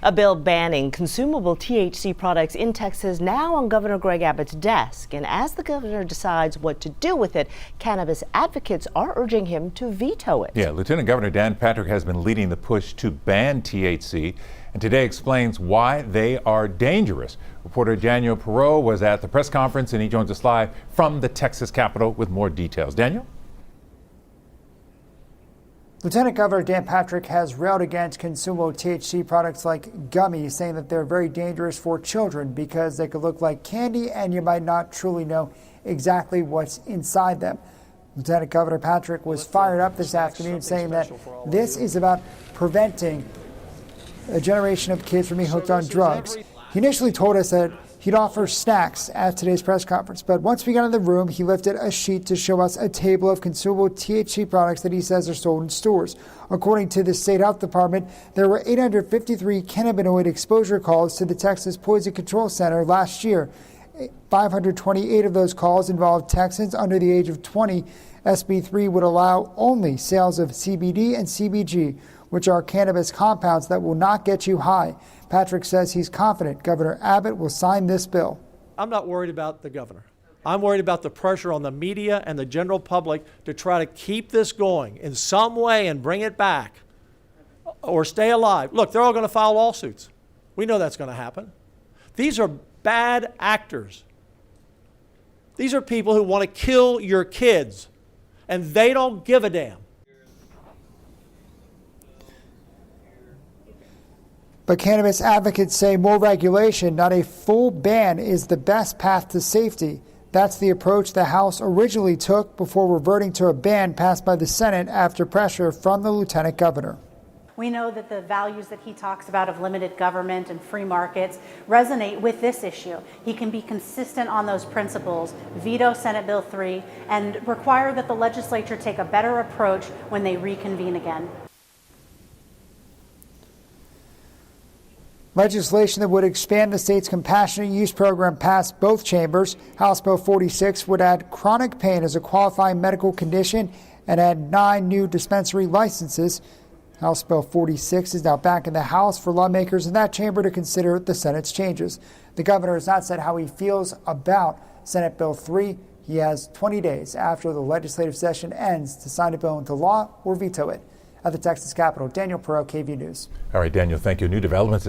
A bill banning consumable THC products in Texas now on Governor Greg Abbott's desk. And as the governor decides what to do with it, cannabis advocates are urging him to veto it. Yeah, Lieutenant Governor Dan Patrick has been leading the push to ban THC and today explains why they are dangerous. Reporter Daniel Perot was at the press conference and he joins us live from the Texas Capitol with more details. Daniel? Lieutenant Governor Dan Patrick has railed against consumable THC products like gummies, saying that they're very dangerous for children because they could look like candy and you might not truly know exactly what's inside them. Lieutenant Governor Patrick was fired up this afternoon, saying that this is about preventing a generation of kids from being hooked on drugs. He initially told us that he'd offer snacks at today's press conference, but once we got in the room, he lifted a sheet to show us a table of consumable THC products that he says are sold in stores. According to the State Health Department, there were 853 cannabinoid exposure calls to the Texas Poison Control Center last year. 528 of those calls involved Texans under the age of 20. SB 3 would allow only sales of CBD and CBG, which are cannabis compounds that will not get you high. Patrick says he's confident Governor Abbott will sign this bill. I'm not worried about the governor. I'm worried about the pressure on the media and the general public to try to keep this going in some way and bring it back or stay alive. Look, they're all going to file lawsuits. We know that's going to happen. These are bad actors. These are people who want to kill your kids, and they don't give a damn. But cannabis advocates say more regulation, not a full ban, is the best path to safety. That's the approach the House originally took before reverting to a ban passed by the Senate after pressure from the Lieutenant Governor. We know that the values that he talks about of limited government and free markets resonate with this issue. He can be consistent on those principles, veto Senate Bill 3, and require that the legislature take a better approach when they reconvene again. Legislation that would expand the state's compassionate use program passed both chambers. House Bill 46 would add chronic pain as a qualifying medical condition and add 9 new dispensary licenses. House Bill 46 is now back in the House for lawmakers in that chamber to consider the Senate's changes. The governor has not said how he feels about Senate Bill 3. He has 20 days after the legislative session ends to sign a bill into law or veto it. At the Texas Capitol, Daniel Perot, KVUE News. All right, Daniel, thank you. New developments.